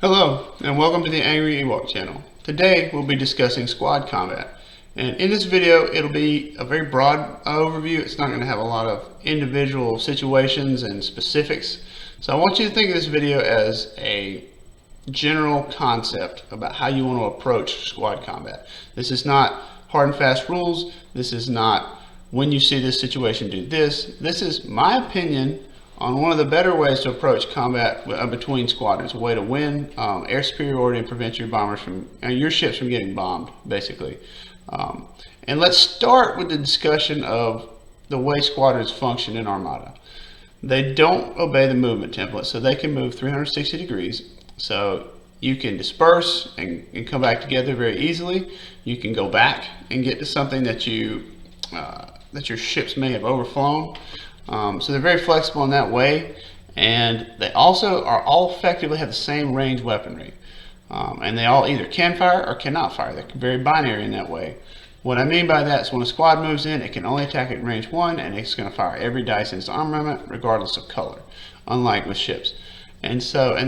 Hello, and welcome to the Angry Ewok channel. Today we'll be discussing squad combat. And in this video, it'll be a very broad overview. It's not going to have a lot of individual situations and specifics. So I want you to think of this video as a general concept about how you want to approach squad combat. This is not hard and fast rules. This is not when you see this situation do this. This is my opinion on one of the better ways to approach combat between squadrons, a way to win air superiority and prevent your bombers from, your ships from getting bombed, basically. And let's start with the discussion of the way squadrons function in Armada. They don't obey the movement template, so they can move 360 degrees. So you can disperse and come back together very easily. You can go back and get to something that that your ships may have overflown. So they're very flexible in that way, and they also are all effectively have the same range weaponry, and they all either can fire or cannot fire. They're very binary in that way. What I mean by that is when a squad moves in, it can only attack at range 1, and it's going to fire every dice in its armament regardless of color, unlike with ships. And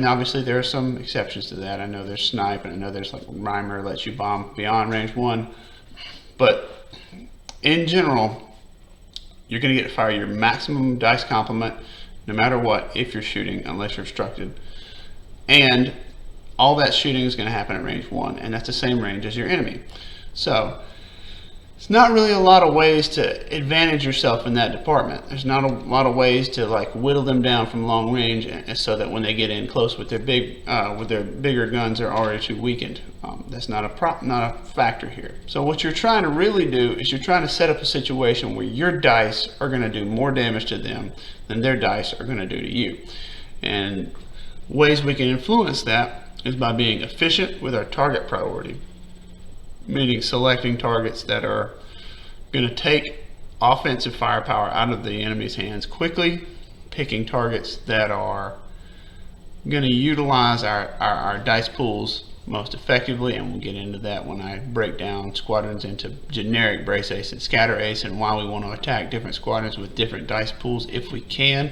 obviously there are some exceptions to that. I know there's snipe, and I know there's like Rhymer lets you bomb beyond range 1, but in general, you're going to get to fire your maximum dice complement no matter what if you're shooting, unless you're obstructed. And all that shooting is going to happen at range 1, and that's the same range as your enemy. So it's not really a lot of ways to advantage yourself in that department. There's not a lot of ways to like whittle them down from long range, so that when they get in close with their bigger guns, they're already too weakened. That's not a factor here. So what you're trying to really do is you're trying to set up a situation where your dice are going to do more damage to them than their dice are going to do to you. And ways we can influence that is by being efficient with our target priority, meaning selecting targets that are going to take offensive firepower out of the enemy's hands quickly, picking targets that are going to utilize our dice pools most effectively, and we'll get into that when I break down squadrons into generic brace ace and scatter ace, and why we want to attack different squadrons with different dice pools if we can.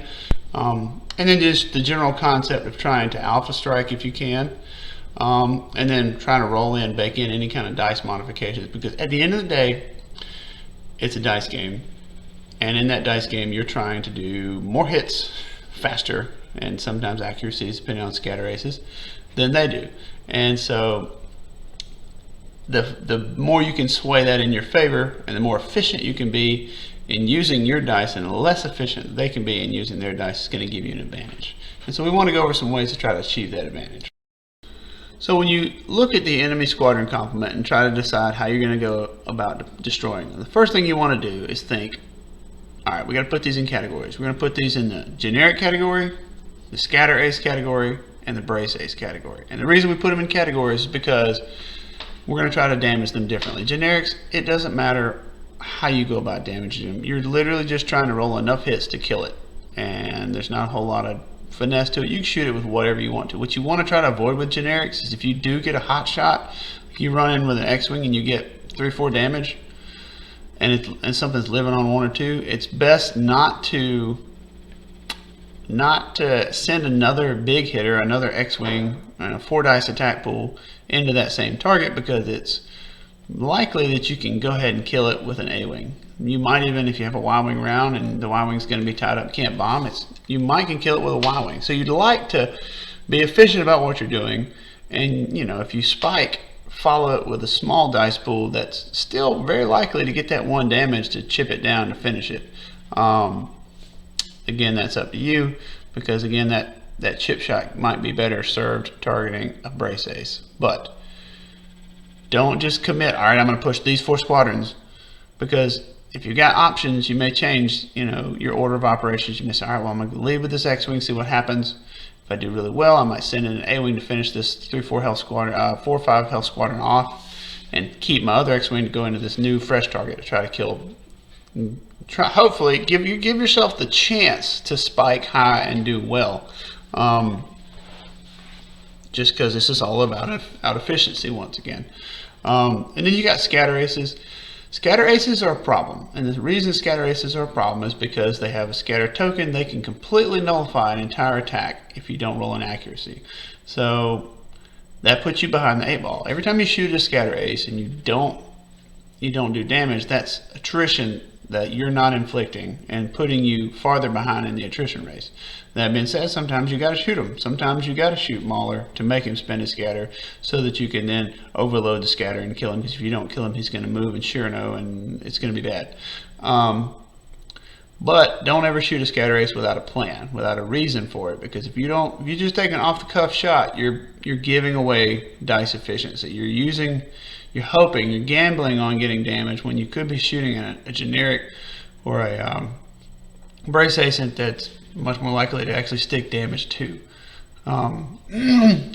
And then just the general concept of trying to alpha strike if you can. And then trying to bake in any kind of dice modifications, because at the end of the day, it's a dice game, and in that dice game you're trying to do more hits faster, and sometimes accuracies, depending on scatter aces, than they do. And so the more you can sway that in your favor, and the more efficient you can be in using your dice, and the less efficient they can be in using their dice, is going to give you an advantage. And so we want to go over some ways to try to achieve that advantage. So when you look at the enemy squadron complement and try to decide how you're going to go about destroying them, the first thing you want to do is think, all right, we got to put these in categories. We're going to put these in the generic category, the scatter ace category, and the brace ace category. And the reason we put them in categories is because we're going to try to damage them differently. Generics, it doesn't matter how you go about damaging them. You're literally just trying to roll enough hits to kill it, and there's not a whole lot of finesse to it. You can shoot it with whatever you want to. What you want to try to avoid with generics is if you do get a hot shot, if you run in with an X-Wing and you get 3 or 4 damage, and something's living on 1 or 2, it's best not to send another big hitter, another X-Wing, and a 4 dice attack pool into that same target, because it's likely that you can go ahead and kill it with an A-Wing. You might even, if you have a Y-Wing round and the Y-Wing's going to be tied up, can't bomb, you might can kill it with a Y-Wing. So you'd like to be efficient about what you're doing, and if you spike, follow it with a small dice pool that's still very likely to get that 1 damage to chip it down to finish it. Again, that's up to you, because again, that chip shot might be better served targeting a brace ace. But don't just commit, all right, I'm going to push these 4 squadrons, because if you've got options, you may change your order of operations. You may say, all right, well, I'm going to leave with this X-Wing, see what happens. If I do really well, I might send in an A-Wing to finish this 3-4 health squadron, 4 or 5 health squadron off, and keep my other X-Wing to go into this new fresh target to try to kill. Hopefully give yourself the chance to spike high and do well, just because this is all about efficiency once again. And then you got scatter aces. Scatter aces are a problem, and the reason scatter aces are a problem is because they have a scatter token. They can completely nullify an entire attack if you don't roll an accuracy. So that puts you behind the 8 ball. Every time you shoot a scatter ace and you don't do damage, that's attrition that you're not inflicting and putting you farther behind in the attrition race. That being said, sometimes you got to shoot him. Sometimes you got to shoot Mauler to make him spend his scatter so that you can then overload the scatter and kill him, because if you don't kill him, he's going to move and Shirano, and it's going to be bad. But don't ever shoot a scatter ace without a plan, without a reason for it, because if you just take an off-the-cuff shot, you're giving away dice efficiency. You're hoping, you're gambling on getting damage when you could be shooting a generic or a brace ascent that's much more likely to actually stick damage to.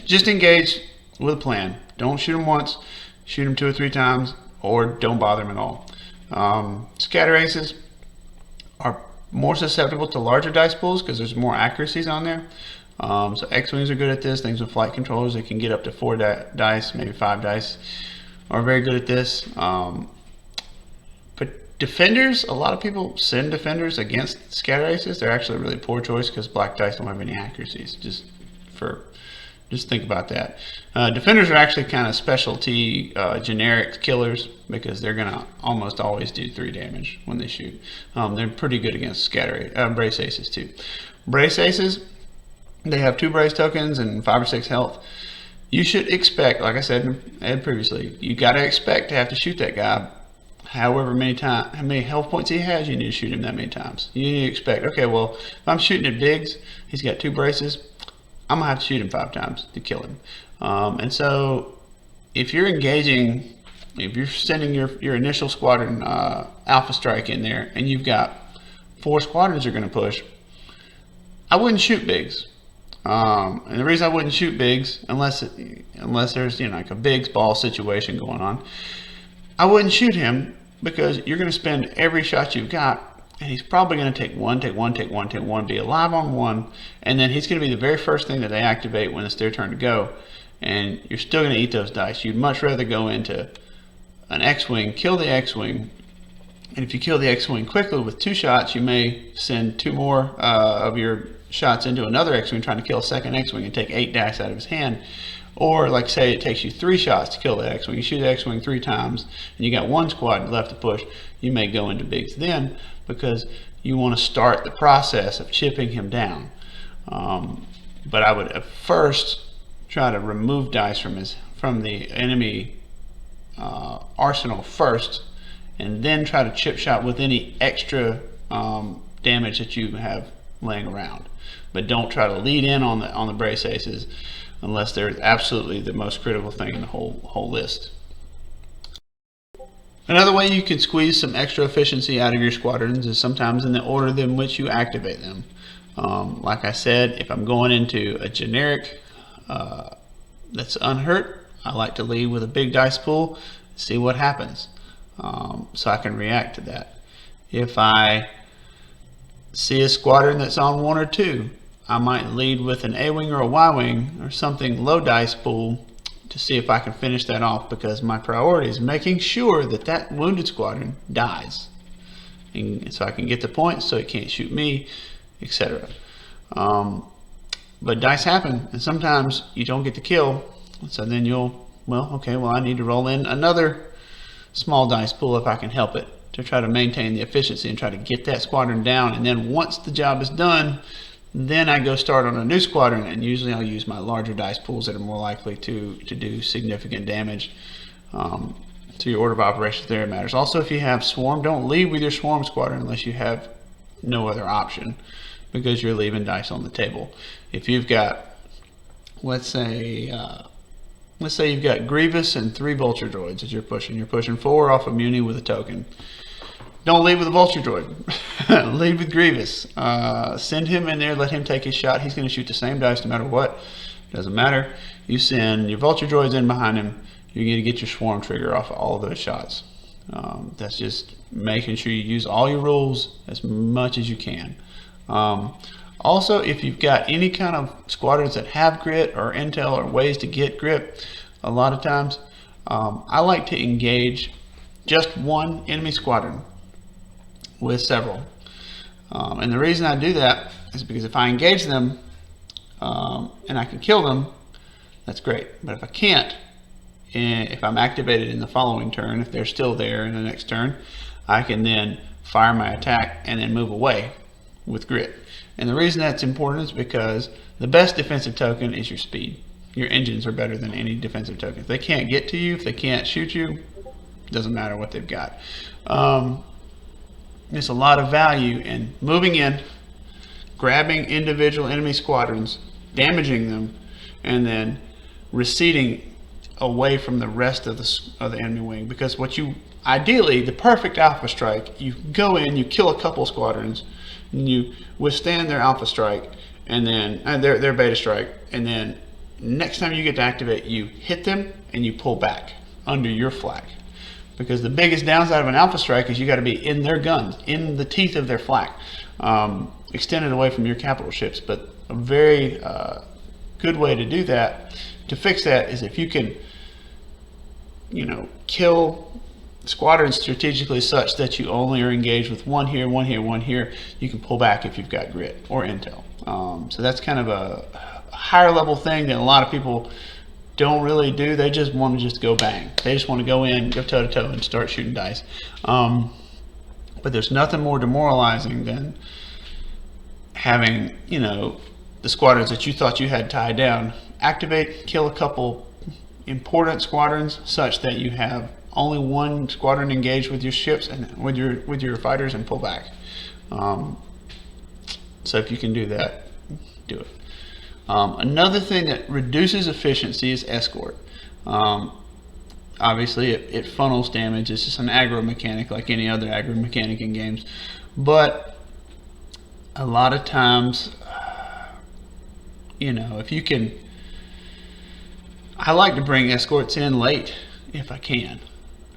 Just engage with a plan. Don't shoot them once, shoot them 2 or 3 times, or don't bother them at all. Scatter aces are more susceptible to larger dice pools because there's more accuracies on there. So X-Wings are good at this. Things with flight controllers, they can get up to 4 dice, maybe 5 dice, are very good at this. But defenders, a lot of people send defenders against scatter aces. They're actually a really poor choice because black dice don't have any accuracies. Just think about that. Defenders are actually kind of specialty generic killers because they're going to almost always do 3 damage when they shoot. They're pretty good against brace aces too. Brace aces, they have 2 brace tokens and 5 or 6 health. You should expect, like I said previously, you got to expect to have to shoot that guy however many times, how many health points he has, you need to shoot him that many times. You need to expect, okay, well, if I'm shooting at Biggs, he's got 2 braces, I'm gonna have to shoot him 5 times to kill him. And so if you're engaging, if you're sending your initial squadron alpha strike in there and you've got 4 squadrons you're gonna push, I wouldn't shoot Biggs. And the reason I wouldn't shoot Biggs, unless there's like a Biggs ball situation going on, I wouldn't shoot him because you're going to spend every shot you've got, and he's probably going to take one, be alive on 1, and then he's going to be the very first thing that they activate when it's their turn to go, and you're still going to eat those dice. You'd much rather go into an X-Wing, kill the X-Wing, and if you kill the X-Wing quickly with 2 shots, you may send 2 more of your shots into another X-Wing trying to kill a second X-Wing and take 8 dice out of his hand. Or like say it takes you 3 shots to kill the X-Wing. You shoot the X-Wing 3 times and you got 1 squad left to push. You may go into Biggs then because you want to start the process of chipping him down. But I would first try to remove dice from the enemy arsenal first, and then try to chip shot with any extra damage that you have laying around. But don't try to lead in on the brace aces unless they're absolutely the most critical thing in the whole list. Another way you can squeeze some extra efficiency out of your squadrons is sometimes in the order in which you activate them. Like I said, if I'm going into a generic that's unhurt, I like to lead with a big dice pool, see what happens, so I can react to that. If I see a squadron that's on 1 or 2, I might lead with an A-Wing or a Y-Wing or something low dice pool to see if I can finish that off, because my priority is making sure that that wounded squadron dies, and so I can get the points so it can't shoot me, etc. But dice happen, and sometimes you don't get the kill, so then I need to roll in another small dice pool if I can help it, to try to maintain the efficiency and try to get that squadron down. And then once the job is done, then I go start on a new squadron, and usually I'll use my larger dice pools that are more likely to do significant damage. To your order of operations there, it matters. Also, if you have swarm, don't lead with your swarm squadron unless you have no other option, because you're leaving dice on the table. If you've got, let's say you've got Grievous and 3 vulture droids that you're pushing 4 off of Muni with a token. Don't lead with a vulture droid. Lead with Grievous. Send him in there, let him take his shot. He's going to shoot the same dice no matter what. Doesn't matter. You send your vulture droids in behind him. You're going to get your swarm trigger off of all of those shots. That's just making sure you use all your rules as much as you can. Also, if you've got any kind of squadrons that have grit or intel or ways to get grit, a lot of times I like to engage just one enemy squadron with several. And the reason I do that is because if I engage them and I can kill them, that's great. But if I can't, and if I'm activated in the following turn, if they're still there in the next turn, I can then fire my attack and then move away with grit. And the reason that's important is because the best defensive token is your speed. Your engines are better than any defensive token. If they can't get to you, if they can't shoot you, doesn't matter what they've got. There's a lot of value in moving in, grabbing individual enemy squadrons, damaging them, and then receding away from the rest of the enemy wing. Because what you ideally, the perfect alpha strike, you go in, you kill a couple squadrons, and you withstand their alpha strike, and then their beta strike, and then next time you get to activate, you hit them and you pull back under your flag. Because the biggest downside of an alpha strike is you got to be in their guns, in the teeth of their flak, extended away from your capital ships. But a very good way to do that, to fix that, is if you can, kill squadrons strategically such that you only are engaged with one here, one here, one here, you can pull back if you've got grit or intel. So that's kind of a higher level thing that a lot of people don't really do. They just want to just go bang. They just want to go in, go toe to toe, and start shooting dice. But there's nothing more demoralizing than having, the squadrons that you thought you had tied down activate, kill a couple important squadrons such that you have only one squadron engaged with your ships and with your fighters, and pull back. So if you can do that, do it. Another thing that reduces efficiency is escort. Obviously it funnels damage. It's just an aggro mechanic like any other aggro mechanic in games, but a lot of times, if you can, I like to bring escorts in late if I can.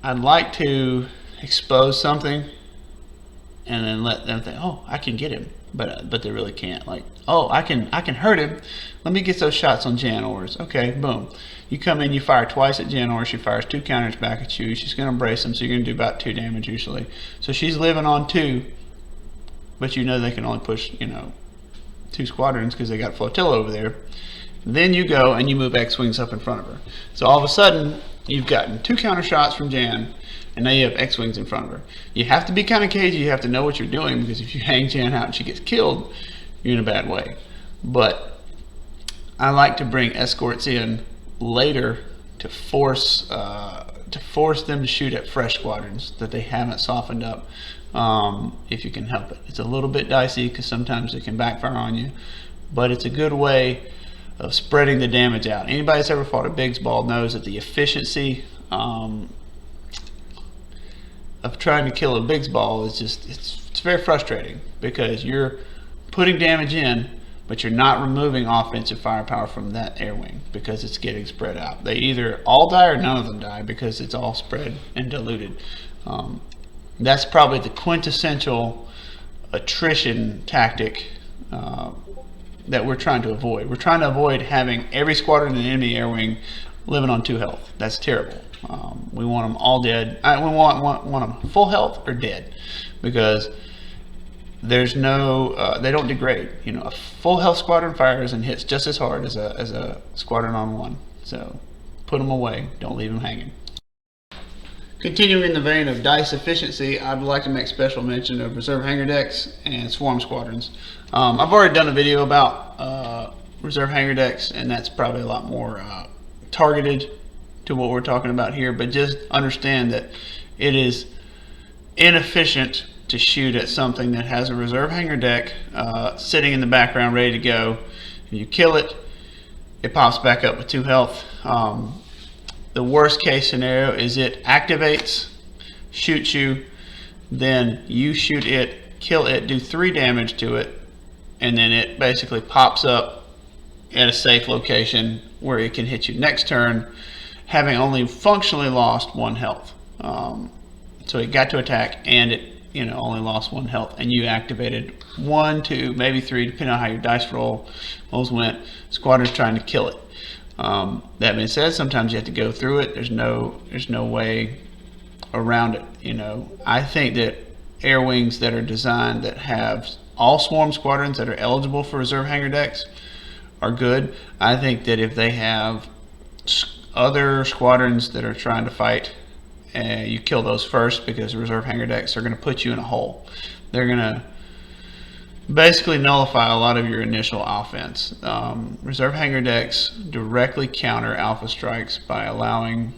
I'd like to expose something and then let them think, oh, I can get him, but they really can't. Like, oh, I can hurt him. Let me get those shots on Jan Ors. Okay, boom. You come in, you fire twice at Jan Ors. She fires 2 counters back at you. She's going to brace them, so you're going to do about 2 damage usually. So she's living on 2, but they can only push 2 squadrons because they got flotilla over there. Then you go and you move X-Wings up in front of her. So all of a sudden, you've gotten 2 counter shots from Jan, and now you have X-Wings in front of her. You have to be kind of cagey. You have to know what you're doing, because if you hang Jan out and she gets killed, you're in a bad way. But I like to bring escorts in later to force them to shoot at fresh squadrons that they haven't softened up, if you can help it. It's a little bit dicey because sometimes it can backfire on you, but it's a good way of spreading the damage out. Anybody that's ever fought a Biggs Ball knows that the efficiency of trying to kill a Biggs Ball is just, it's very frustrating, because you're putting damage in, but you're not removing offensive firepower from that air wing because it's getting spread out. They either all die or none of them die because it's all spread and diluted. That's probably the quintessential attrition tactic that we're trying to avoid. We're trying to avoid having every squadron in the enemy air wing living on 2 health. That's terrible. We want them all dead. We want them full health or dead, because there's no, they don't degrade. A full health squadron fires and hits just as hard as a squadron on 1. So put them away. Don't leave them hanging. Continuing in the vein of dice efficiency, I'd like to make special mention of reserve hangar decks and swarm squadrons. I've already done a video about reserve hangar decks, and that's probably a lot more targeted to what we're talking about here, but just understand that it is inefficient to shoot at something that has a reserve hangar deck sitting in the background ready to go. If you kill it, it pops back up with 2 health. The worst case scenario is it activates, shoots you, then you shoot it, kill it, do 3 damage to it, and then it basically pops up at a safe location where it can hit you next turn, having only functionally lost 1 health. So it got to attack and it only lost 1 health, and you activated 1, 2, maybe 3, depending on how your dice rolls went. Squadron's trying to kill it. That being said, sometimes you have to go through it. There's no way around it. I think that air wings that are designed that have all swarm squadrons that are eligible for reserve hangar decks are good. I think that if they have other squadrons that are trying to fight, and you kill those first, because reserve hangar decks are going to put you in a hole. They're going to basically nullify a lot of your initial offense. Reserve hangar decks directly counter alpha strikes by allowing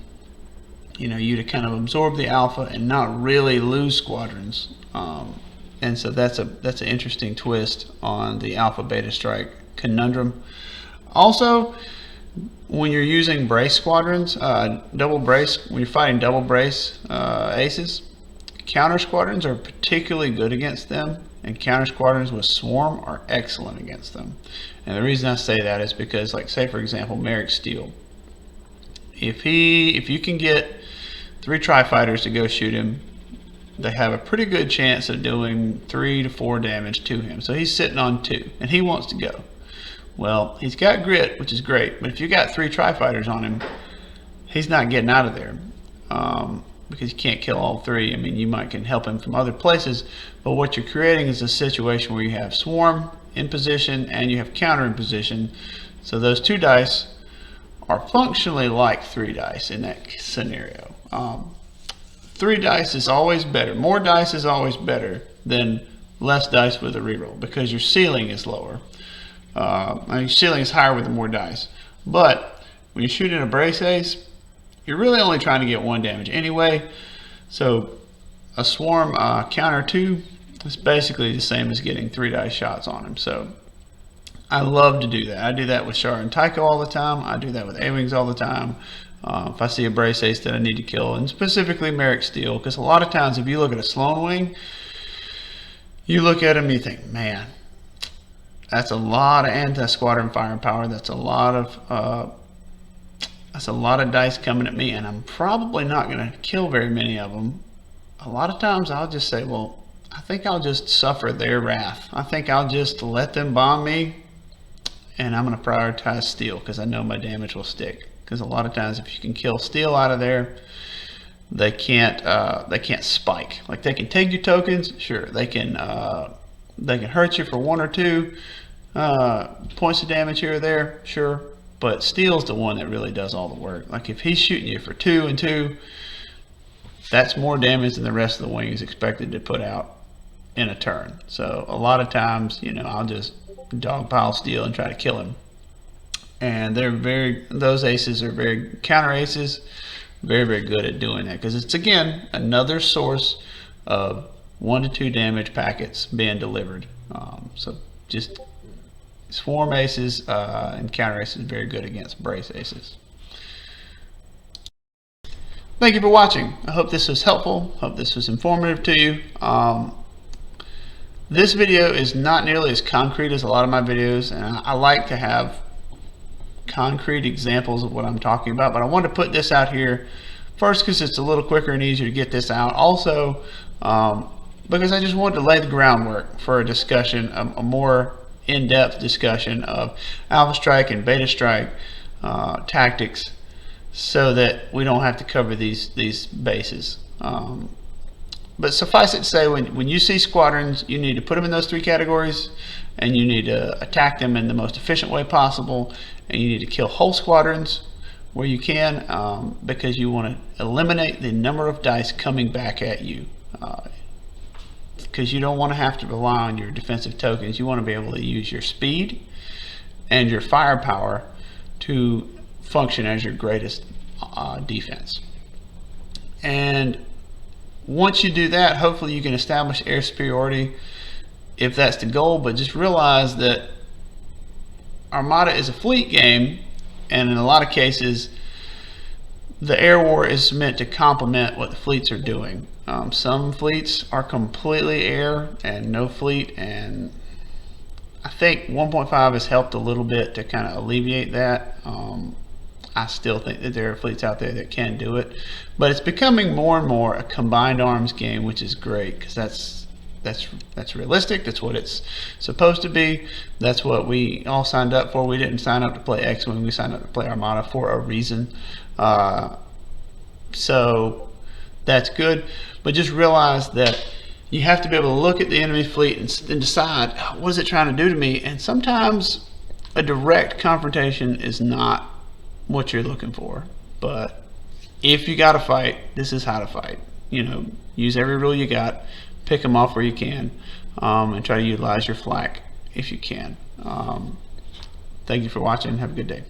you to kind of absorb the alpha and not really lose squadrons. And so that's an interesting twist on the alpha beta strike conundrum. Also, when you're using brace squadrons, double brace, when you're fighting double brace aces, counter squadrons are particularly good against them, and counter squadrons with swarm are excellent against them. And the reason I say that is because, like, say for example, Merrick Steele, if you can get 3 tri-fighters to go shoot him, they have a pretty good chance of doing 3 to 4 damage to him. So he's sitting on 2 and he wants to go. Well, he's got grit, which is great, but if you got 3 tri-fighters on him, he's not getting out of there. Because you can't kill all 3. I mean, you can help him from other places, but what you're creating is a situation where you have swarm in position and you have counter in position. So those 2 dice are functionally like 3 dice in that scenario. 3 dice is always better. More dice is always better than less dice with a reroll, because your ceiling is lower. Your ceiling is higher with the more dice. But when you shoot in a brace ace, you're really only trying to get 1 damage anyway. So a swarm counter 2 is basically the same as getting 3 dice shots on him. So I love to do that. I do that with Char and Tycho all the time. I do that with A-Wings all the time. If I see a brace ace that I need to kill, and specifically Merrick Steele, because a lot of times if you look at a Sloan Wing, you look at him and you think, man, that's a lot of anti-squadron firepower. That's a lot of dice coming at me, and I'm probably not going to kill very many of them. A lot of times I'll just say, well, I think I'll just suffer their wrath. I think I'll just let them bomb me, and I'm going to prioritize Steel, because I know my damage will stick. Because a lot of times if you can kill Steel out of there, they can't spike. Like, they can take your tokens, sure. They can hurt you for 1 or 2 points of damage here or there, sure. But Steel's the one that really does all the work. Like, if he's shooting you for 2 and 2, that's more damage than the rest of the wing is expected to put out in a turn. So a lot of times, I'll just dogpile Steel and try to kill him. And those aces are very counter aces, very, very good at doing that, because it's, again, another source of 1 to 2 damage packets being delivered. So just swarm aces and counter aces, very good against brace aces. Thank you for watching. I hope this was helpful. Hope this was informative to you. This video is not nearly as concrete as a lot of my videos, and I like to have concrete examples of what I'm talking about, but I wanted to put this out here first because it's a little quicker and easier to get this out. Also, because I just wanted to lay the groundwork for a discussion, a more in-depth discussion of Alpha Strike and Beta Strike tactics, so that we don't have to cover these bases. But suffice it to say, when you see squadrons, you need to put them in those 3 categories, and you need to attack them in the most efficient way possible, and you need to kill whole squadrons where you can, because you want to eliminate the number of dice coming back at you, because you don't want to have to rely on your defensive tokens. You want to be able to use your speed and your firepower to function as your greatest defense. And once you do that, hopefully you can establish air superiority if that's the goal. But just realize that Armada is a fleet game, and in a lot of cases the air war is meant to complement what the fleets are doing. Some fleets are completely air and no fleet, and I think 1.5 has helped a little bit to kind of alleviate that. I still think that there are fleets out there that can do it, but it's becoming more and more a combined arms game, which is great, because that's realistic. That's what it's supposed to be. That's what we all signed up for. We didn't sign up to play X-Wing. We signed up to play Armada for a reason. So that's good, but just realize that you have to be able to look at the enemy fleet and decide, what is it trying to do to me? And sometimes a direct confrontation is not what you're looking for. But if you got to fight, this is how to fight. You know, use every rule you got, pick them off where you can, and try to utilize your flak if you can. Thank you for watching. Have a good day.